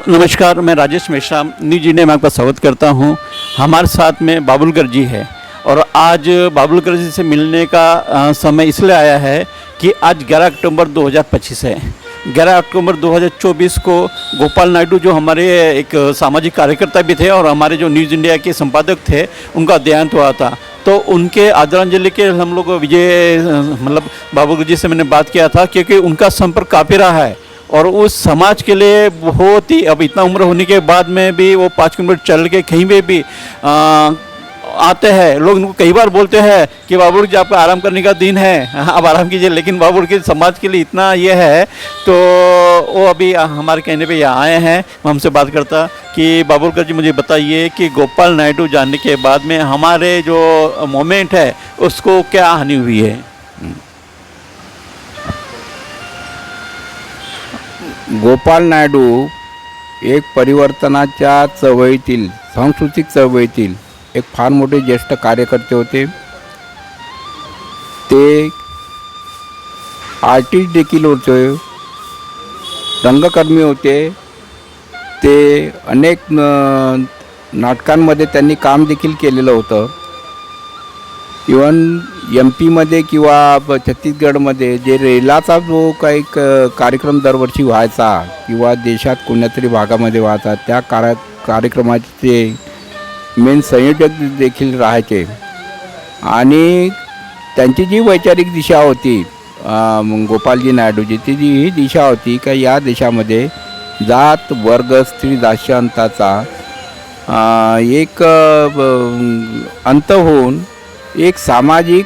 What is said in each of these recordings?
नमस्कार, मैं Rajesh Mishra news India में आपका स्वागत करता हूं। हमारे साथ में बाबुलकर जी है और आज बाबुलकर जी से मिलने का समय इसलिए आया है कि आज 11 अक्टूबर 2025 है। 11 अक्टूबर 2024 को गोपाल नायडू जो हमारे एक सामाजिक कार्यकर्ता भी थे और हमारे जो न्यूज़ इंडिया के संपादक थे, उनका देहांत हुआ था। तो उनके आदरांजलि के हम लोग बाबुलकर जी से मैंने बात किया था, क्योंकि उनका संपर्क काफ़ी रहा है और उस समाज के लिए बहुत ही, अब इतना उम्र होने के बाद में भी वो 5 किलोमीटर चल के कहीं पे भी आते हैं। लोग उनको कई बार बोलते हैं कि बाबुल जी आपका आराम करने का दिन है, आप आराम कीजिए, लेकिन बाबुल के समाज के लिए इतना ये है। तो वो अभी हमारे कहने पे यहाँ आए हैं। मैं हमसे बात करता कि बाबुलकर जी मुझे बताइए कि गोपाल नायडू जाने के बाद में हमारे जो मोमेंट है उसको क्या हानि हुई है। गोपाल नायडू एक परिवर्तनाच्या चळवळीतील, सांस्कृतिक चळवळीतील एक फार मोठे ज्येष्ठ कार्यकर्ते होते। ते आर्टिस्ट देखील होते, रंगकर्मी होते। ते अनेक नाटकांमध्ये त्यांनी काम देखील केलेलं होतं। इवन MP किंवा छत्तीसगडमध्ये जे रेलाचा जो काही कार्यक्रम दरवर्षी व्हायचा किंवा देशात कोणत्यातरी भागामध्ये व्हायचा, त्या कार्यक्रमाचे मेन संयोजक देखील राहायचे। आणि त्यांची जी वैचारिक दिशा होती गोपालजी नायडूची, ती जी ही दिशा होती की या देशामध्ये जात वर्ग स्त्री दास्यांताचा एक अंत होऊन एक सामाजिक,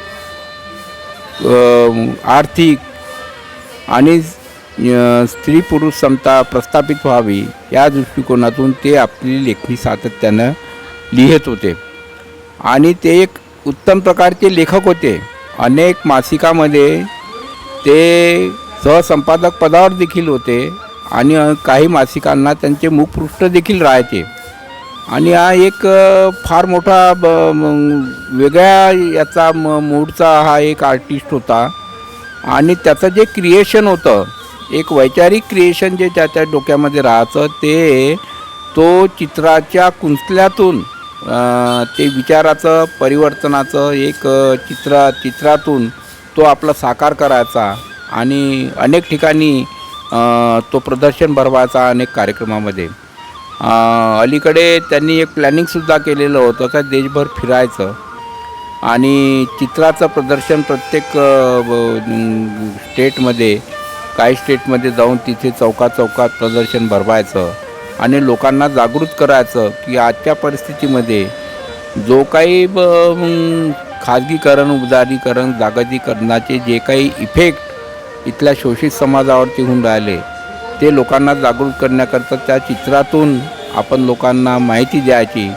आर्थिक आणि स्त्री पुरुष समता प्रस्थापित व्हावी या दृष्टिकोनातून ते आपली लेखणी सातत्यानं लिहित होते। आणि ते एक उत्तम प्रकारचे लेखक होते। अनेक मासिकामध्ये ते सहसंपादक पदावर देखील होते आणि काही मासिकांना त्यांचे मुखपृष्ठ देखील राहायचे। आणि हा एक फार मोठा वेगळ्या याचा मूडचा हा एक आर्टिस्ट होता। आणि त्याचं जे क्रिएशन होतं, एक वैचारिक क्रिएशन जे त्याच्या डोक्यामध्ये राहायचं, ते तो चित्राच्या कुंचल्यातून ते विचाराचं परिवर्तनाचं एक चित्रातून तो आपला साकार करायचा आणि अनेक ठिकाणी तो प्रदर्शन भरवायचा अनेक कार्यक्रमामध्ये। अलीकडे त्यांनी एक प्लॅनिंगसुद्धा केलेलं होतं का देशभर फिरायचं आणि चित्राचं प्रदर्शन प्रत्येक स्टेटमध्ये, काही स्टेटमध्ये जाऊन तिथे चौकात प्रदर्शन भरवायचं आणि लोकांना जागृत करायचं की आजच्या परिस्थितीमध्ये जो काही खाजगीकरण, उदारीकरण, जागतिकीकरणाचे जे काही इफेक्ट इथल्या शोषित समाजावरती होऊन राहिले, ते लोकांना जागृत करण्याकरता त्या चित्रातून आपण लोकांना माहिती द्यायची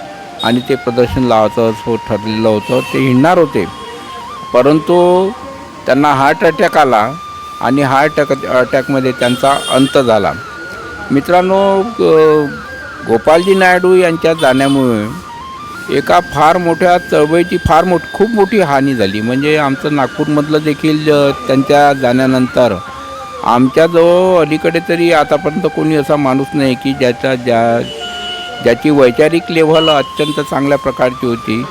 आणि ते प्रदर्शन लावायचं असं ठरलेलं होतं। ते हिंडणार होते, परंतु त्यांना हार्ट अटॅक आला आणि हार्ट अटॅकमध्ये त्यांचा अंत झाला। मित्रांनो, गोपालजी नायडू यांच्या जाण्यामुळे एका फार मोठ्या चळवळीची खूप मोठी हानी झाली। म्हणजे आमचं नागपूरमधलं देखील त्यांच्या जाण्यानंतर आमच्याजवळ अलीकडे तरी आतापर्यंत कोणी असा माणूस नाही की ज्याची वैचारिक लेव्हल अत्यंत चांगल्या प्रकारची होती।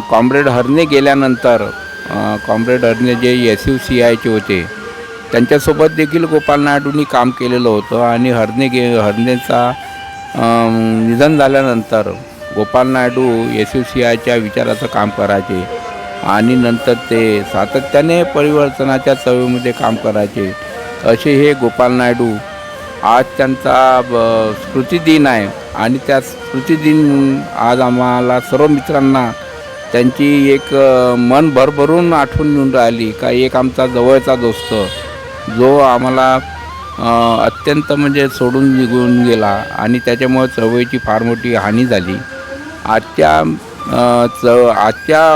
कॉम्रेड हरणे गेल्यानंतर, कॉम्रेड हरणे जे SUCIचे होते, त्यांच्यासोबत देखील गोपाल नायडूंनी काम केलेलं होतं। आणि हरणेचा निधन झाल्यानंतर गोपाल नायडू SUCIच्या विचाराचं काम करायचे आणि नंतर ते सातत्याने परिवर्तनाच्या चळवळीमध्ये काम करायचे। असे हे गोपाल नायडू, आज त्यांचा स्मृतिदिन आहे आणि त्या स्मृतिदिन आज आम्हाला सर्व मित्रांना त्यांची एक मन भरभरून आठवण येऊन राहिली का एक आमचा जवळचा दोस्त जो आम्हाला अत्यंत म्हणजे सोडून निघून गेला आणि त्याच्यामुळे चळवळीची फार मोठी हानी झाली। आजच्या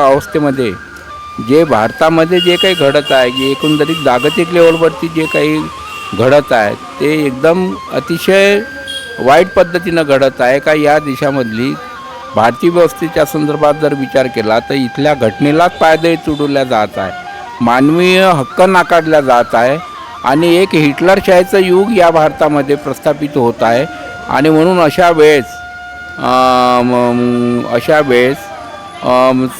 अवस्थेमध्ये जे भारतामध्ये जे काही घडत आहे, जे एकंदरीत जागतिक लेवलवरती जे काही घडत आहे, ते एकदम अतिशय वाईट पद्धतीनं घडत आहे का या देशामधली भारतीय व्यवस्थेच्या संदर्भात जर विचार केला तर इथल्या घटनेलाच पायदळी तुडवल्या जात आहे, मानवीय हक्क नाकारल्या जात आहे आणि एक हिटलरशाहीचं युग या भारतामध्ये प्रस्थापित होत आहे. आणि म्हणून अशा वेळेस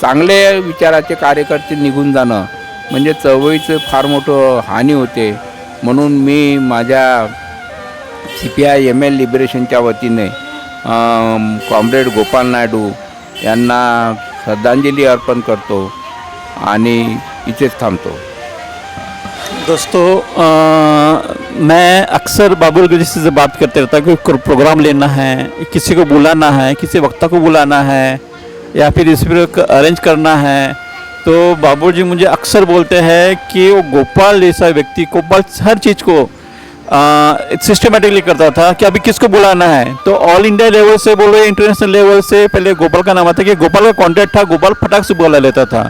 चांगले विचाराचे कार्यकर्ते निघून जाणं म्हणजे चळवळीचं फार मोठं हानी होते. म्हणून मी माझ्या CPI ML लिबरेशनच्या वतीने कॉम्रेड गोपाल नायडू यांना श्रद्धांजली अर्पण करतो आणि इथेच थांबतो. दोस्तों मैं अक्सर बाबुल गजी से बात करते रहता हूँ कि प्रोग्राम लेना है, किसी को बुलाना है, किसी वक्ता को बुलाना है या फिर इस पर अरेंज करना है, तो बाबुल जी मुझे अक्सर बोलते हैं कि वो गोपाल जैसा व्यक्ति गोपाल हर चीज़ को सिस्टमेटिकली करता था कि अभी किसको बुलाना है. तो ऑल इंडिया लेवल से बोलो इंटरनेशनल लेवल से पहले गोपाल का नाम आता कि गोपाल का कॉन्टैक्ट था, गोपाल फटाक से बुला लेता था,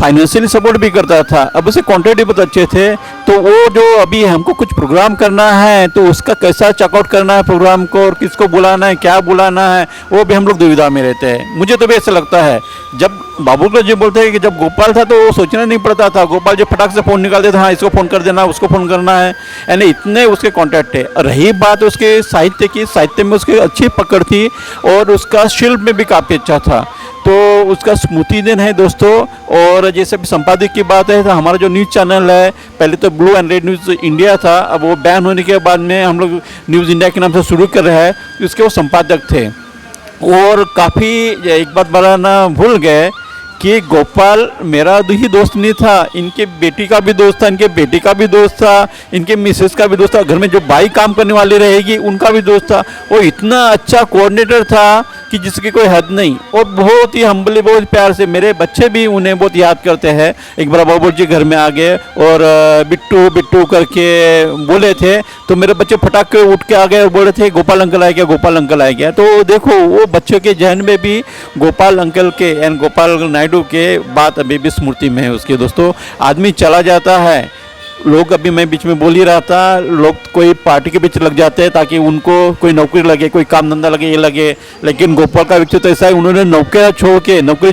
फाइनेंशियली सपोर्ट भी करता था. अब उसे कॉन्टैक्ट भी बहुत अच्छे थे. तो वो जो अभी हमको कुछ प्रोग्राम करना है तो उसका कैसा चेकआउट करना है प्रोग्राम को और किसको बुलाना है, क्या बुलाना है, वो भी हम लोग दुविधा में रहते हैं. मुझे तो भी ऐसा लगता है जब बाबुल जी बोलते हैं कि जब गोपाल था तो वो सोचना नहीं पड़ता था. गोपाल जी फटाक से फ़ोन निकाल देते, हाँ इसको फ़ोन कर देना, उसको फ़ोन करना है, यानी इतने उसके कॉन्टैक्ट थे. रही बात उसके साहित्य की, साहित्य में उसकी अच्छी पकड़ थी और उसका शिल्प में भी काफ़ी अच्छा था. तो उसका स्मृति दिन है दोस्तों. और जैसे भी संपादक की बात है तो हमारा जो न्यूज़ चैनल है पहले तो blue and red news India था, अब वो बैन होने के बाद में हम लोग न्यूज़ इंडिया के नाम से शुरू कर रहे हैं. उसके वो संपादक थे और काफ़ी एक बात बताना भूल गए कि गोपाल मेरा ही दोस्त नहीं था, इनके बेटी का भी दोस्त था, इनके बेटे का भी दोस्त था, इनके मिसेस का भी दोस्त था, घर में जो बाई काम करने वाली रहेगी उनका भी दोस्त था. वो इतना अच्छा कोऑर्डिनेटर था कि जिसकी कोई हद नहीं. और बहुत ही हम्बली, बहुत प्यार से मेरे बच्चे भी उन्हें बहुत याद करते हैं. एक बार बाबुल जी घर में आ गए और बिट्टू बिट्टू करके बोले थे तो मेरे बच्चे फटाक के उठ के आ गए और बोले थे गोपाल अंकल आ गया, गोपाल अंकल आ गया. तो देखो वो बच्चों के जहन में भी गोपाल अंकल के एंड गोपाल नायडू के बात अभी भी स्मृति में है उसके. दोस्तों आदमी चला जाता है, लोग अभी मैं बीच में बोल ही रहा था, लोग कोई पार्टी के बीच लग जाते हैं ताकि उनको कोई नौकरी लगे, कोई काम धंधा लगे, ये लगे. लेकिन गोपाल का व्यक्तित्व ऐसा है, उन्होंने नौकरी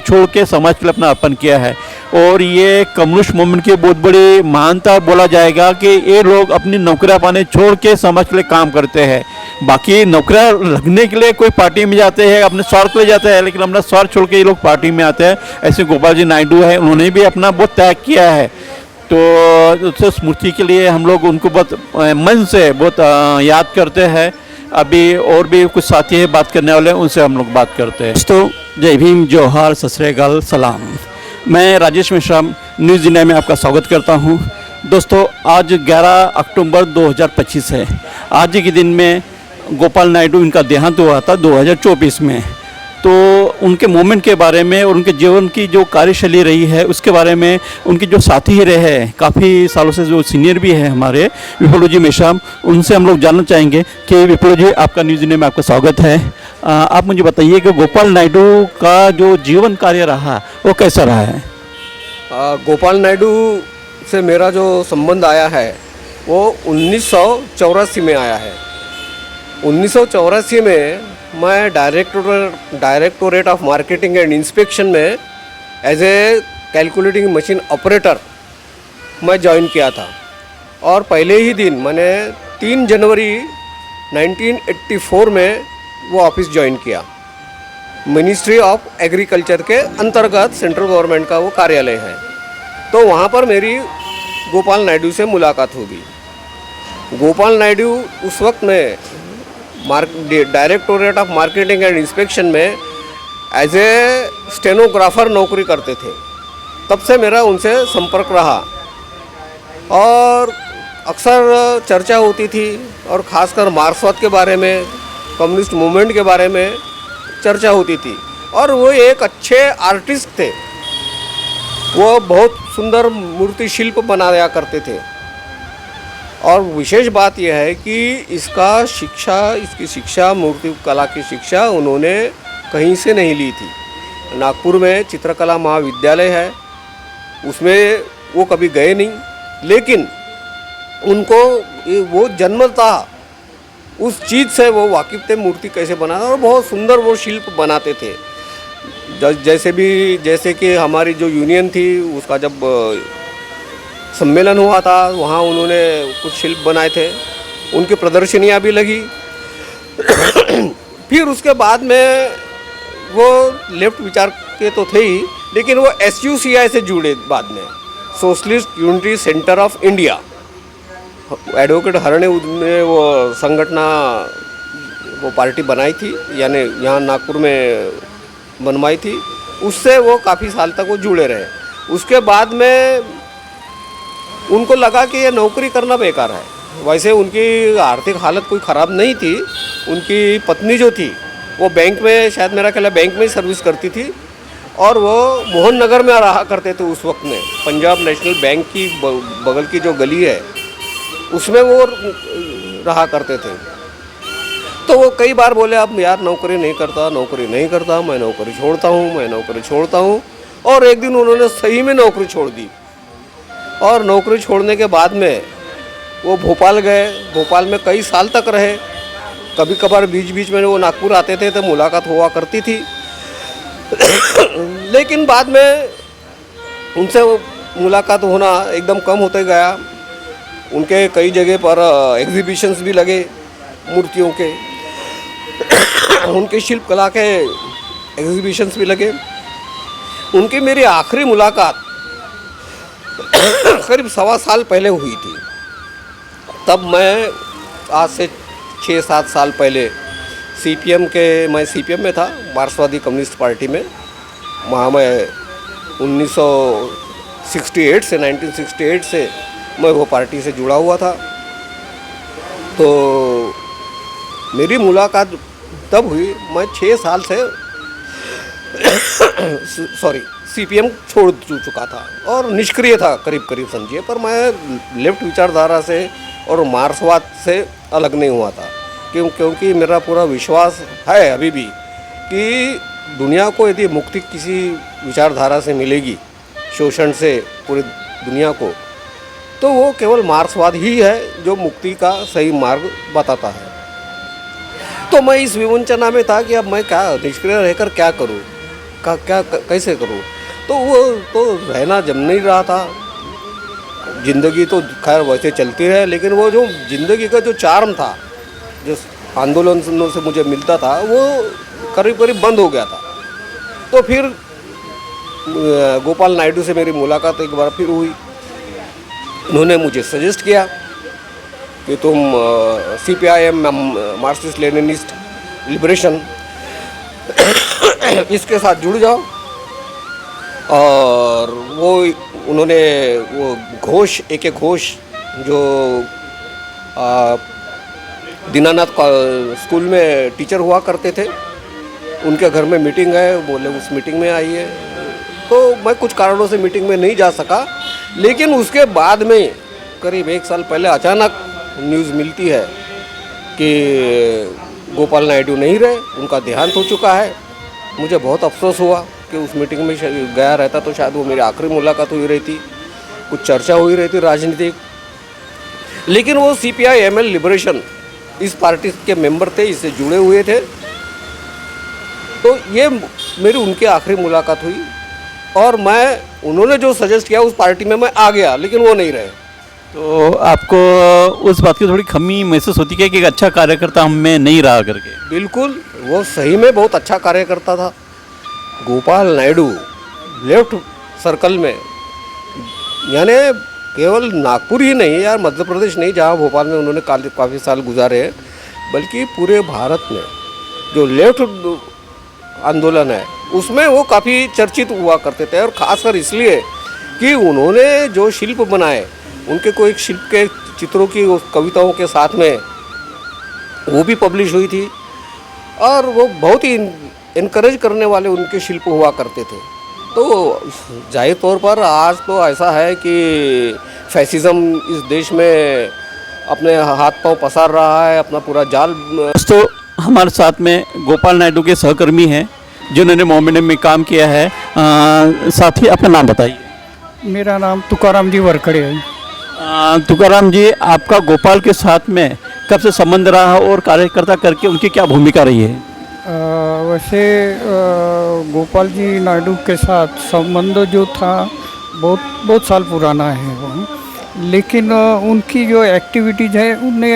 छोड़ के समाज के लिए अपना अर्पण किया है. और ये कम्युनिस्ट मूवमेंट की बहुत बड़ी महानता बोला जाएगा कि ये लोग अपनी नौकरियां पाने छोड़ के समाज के लिए काम करते हैं. बाकी नौकरियां लगने के लिए कोई पार्टी में जाते हैं, अपने स्वार्थ के लिए जाते हैं, लेकिन अपना स्वार्थ छोड़ के ये लोग पार्टी में आते हैं. ऐसे गोपाल जी नायडू है, उन्होंने भी अपना बहुत त्याग किया है. तो उससे स्मृति के लिए हम लोग उनको बहुत मन से बहुत याद करते हैं. अभी और भी कुछ साथी है बात करने वाले, उनसे हम लोग बात करते हैं. दोस्तों जय भीम, जोहार, सत श्री अकाल, सलाम. मैं राजेश मिश्रा न्यूज़ इंडिया में आपका स्वागत करता हूं. दोस्तों आज 11 अक्टूबर 2025 है. आज के दिन में गोपाल नायडू इनका देहांत हुआ था 2024 में. तो उनके मूवमेंट के बारे में और उनके जीवन की जो कार्यशैली रही है उसके बारे में, उनके जो साथी रहे हैं काफ़ी सालों से, जो सीनियर भी है हमारे विप्लव जी मेश्राम, उनसे हम लोग जानना चाहेंगे कि विप्लव जी आपका न्यूज़ इंडिया में आपका स्वागत है. आप मुझे बताइए कि गोपाल नायडू का जो जीवन कार्य रहा वो कैसा रहा है. गोपाल नायडू से मेरा जो संबंध आया है वो 1984 में आया है. 1984 में मैं directorate of marketing and inspection में as a calculating machine operator मैं ज्वाइन किया था. और पहले ही दिन मैंने 3 जनवरी 1984 में वो ऑफिस ज्वाइन किया. मिनिस्ट्री ऑफ एग्रीकल्चर के अंतर्गत सेंट्रल गवर्नमेंट का वो कार्यालय है. तो वहाँ पर मेरी गोपाल नायडू से मुलाकात होगी. गोपाल नायडू उस वक्त में directorate of marketing and inspection में एज ए स्टेनोग्राफर नौकरी करते थे. तब से मेरा उनसे संपर्क रहा और अक्सर चर्चा होती थी और ख़ासकर मार्क्सवाद के बारे में, कम्युनिस्ट मूवमेंट के बारे में चर्चा होती थी. और वो एक अच्छे आर्टिस्ट थे, वो बहुत सुंदर मूर्ति शिल्प बनाया करते थे. और विशेष बात यह है कि इसकी शिक्षा मूर्ति कला की शिक्षा उन्होंने कहीं से नहीं ली थी. नागपुर में चित्रकला महाविद्यालय है, उसमें वो कभी गए नहीं, लेकिन उनको वो जन्मतः उस चीज़ से वो वाकिफ थे मूर्ति कैसे बनाना, और बहुत सुंदर वो शिल्प बनाते थे. जैसे कि हमारी जो यूनियन थी उसका जब सम्मेलन हुआ था, वहाँ उन्होंने कुछ शिल्प बनाए थे, उनकी प्रदर्शनियाँ भी लगी। फिर उसके बाद में वो लेफ्ट विचार के तो थे ही, लेकिन वो SUCI से जुड़े बाद में, socialist unity centre of India. Advocate Harne ने वो संगठना वो पार्टी बनाई थी, यानी यहाँ नागपुर में बनवाई थी। उससे वो काफ़ी साल तक वो जुड़े रहे। उसके बाद में उनको लगा कि ये नौकरी करना बेकार है। वैसे उनकी आर्थिक हालत कोई ख़राब नहीं थी। उनकी पत्नी जो थी वो बैंक में, शायद मेरा ख्याल है बैंक में ही सर्विस करती थी, और वो मोहन नगर में रहा करते थे उस वक्त में। पंजाब नेशनल बैंक की बगल की जो गली है उसमें वो रहा करते थे। तो वो कई बार बोले अब यार नौकरी नहीं करता, मैं नौकरी छोड़ता हूँ। और एक दिन उन्होंने सही में नौकरी छोड़ दी, और नौकरी छोड़ने के बाद में वो भोपाल गए। भोपाल में कई साल तक रहे। कभी कभार बीच बीच में वो नागपुर आते थे तो मुलाकात हुआ करती थी। लेकिन बाद में उनसे वो मुलाकात होना एकदम कम होते गया। उनके कई जगह पर एग्जीबिशंस भी लगे मूर्तियों के, उनके शिल्पकला के एग्जीबिशंस भी लगे। उनकी मेरी आखिरी मुलाकात करीब 1.25 साल पहले हुई थी। तब मैं आज से 6-7 साल पहले मैं CPM में था, मार्क्सवादी कम्युनिस्ट पार्टी में। वहाँ मैं 1968 से मैं वो पार्टी से जुड़ा हुआ था। तो मेरी मुलाकात तब हुई, मैं 6 साल से CPM छोड़ चुका था और निष्क्रिय था करीब समझिए। पर मैं लेफ्ट विचारधारा से और मार्क्सवाद से अलग नहीं हुआ था, क्योंकि मेरा पूरा विश्वास है अभी भी कि दुनिया को यदि मुक्ति किसी विचारधारा से मिलेगी, शोषण से पूरी दुनिया को, तो वो केवल मार्क्सवाद ही है जो मुक्ति का सही मार्ग बताता है। तो मैं इस विवंचना में था कि अब मैं क्या निष्क्रिय रहकर क्या करूं, कैसे करूं। तो वो तो रहना जम नहीं रहा था। ज़िंदगी तो खैर वैसे चलती रहे, लेकिन वो जो ज़िंदगी का जो चार्म था, जो आंदोलनों से मुझे मिलता था, वो करीब बंद हो गया था। तो फिर गोपाल नायडू से मेरी मुलाकात एक बार फिर हुई। उन्होंने मुझे सजेस्ट किया कि तुम CPIM मार्क्सिस्ट लेनिनिस्ट लिबरेशन इसके साथ जुड़ जाओ। और वो उन्होंने वो घोष जो दीनानाथ स्कूल में टीचर हुआ करते थे, उनके घर में मीटिंग है, बोले उस मीटिंग में आइए। तो मैं कुछ कारणों से मीटिंग में नहीं जा सका, लेकिन उसके बाद में करीब 1 साल पहले अचानक न्यूज़ मिलती है कि गोपाल नायडू नहीं रहे, उनका देहांत हो चुका है। मुझे बहुत अफसोस हुआ कि उस मीटिंग में गया रहता तो शायद वो मेरी आखिरी मुलाकात हुई रहती, कुछ चर्चा हुई रहती राजनीतिक। लेकिन वो CPI-ML लिबरेशन इस पार्टी के मेंबर थे, इससे जुड़े हुए थे। तो ये मेरी उनकी आखिरी मुलाकात हुई, और उन्होंने जो सजेस्ट किया उस पार्टी में मैं आ गया, लेकिन वो नहीं रहे। तो आपको उस बात की थोड़ी कमी महसूस होती है कि एक अच्छा कार्यकर्ता हम में नहीं रहा करके? बिल्कुल, वो सही में बहुत अच्छा कार्यकर्ता था। गोपाल नायडू लेफ्ट सर्कल में, यानी केवल नागपुर ही नहीं यार, मध्य प्रदेश नहीं, जहाँ भोपाल में उन्होंने काफ़ी साल गुजारे हैं, बल्कि पूरे भारत में जो लेफ्ट आंदोलन है उसमें वो काफ़ी चर्चित हुआ करते थे। और ख़ासकर इसलिए कि उन्होंने जो शिल्प बनाए, उनके कोई शिल्प के चित्रों की कविताओं के साथ में वो भी पब्लिश हुई थी, और वो बहुत ही इनकरेज करने वाले उनके शिल्प हुआ करते थे। तो जाहिर तौर पर आज तो ऐसा है कि फैसिज्म इस देश में अपने हाथ पांव पसार रहा है, अपना पूरा जाल। तो हमारे साथ में गोपाल नायडू के सहकर्मी हैं जिन्होंने मोमेंटम में काम किया है। साथ ही अपना नाम बताइए। मेरा नाम तुकाराम जी वरकड़े है। तुकाराम जी, आपका गोपाल के साथ में कब से संबंध रहा और कार्यकर्ता करके उनकी क्या भूमिका रही है? वैसे गोपाल जी नायडू के साथ संबंध जो था बहुत साल पुराना है वो। लेकिन उनकी जो एक्टिविटीज़ है उनने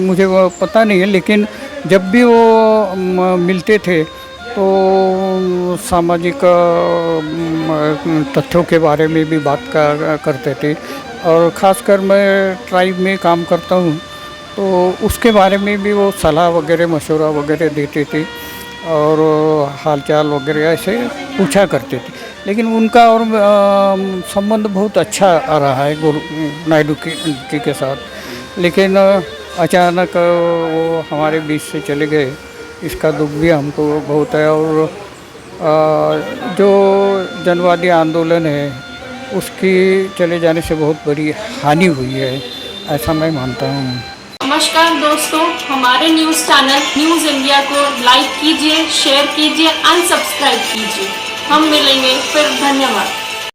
मुझे वो पता नहीं है, लेकिन जब भी वो मिलते थे तो सामाजिक तथ्यों के बारे में भी बात करते थे। और ख़ासकर मैं ट्राइब में काम करता हूँ तो उसके बारे में भी वो सलाह वगैरह मशवरा वगैरह देते थे और हालचाल वगैरह ऐसे पूछा करते थे। लेकिन उनका और संबंध बहुत अच्छा आ रहा है गुरु नायडू जी के साथ। लेकिन अचानक वो हमारे बीच से चले गए, इसका दुख भी हमको बहुत है। और जो जनवादी आंदोलन है उसकी चले जाने से बहुत बड़ी हानि हुई है, ऐसा मैं मानता हूँ। नमस्कार दोस्तों, हमारे न्यूज़ चैनल न्यूज़ इंडिया को लाइक कीजिए, शेयर कीजिए, अनसब्सक्राइब कीजिए। हम मिलेंगे फिर, धन्यवाद।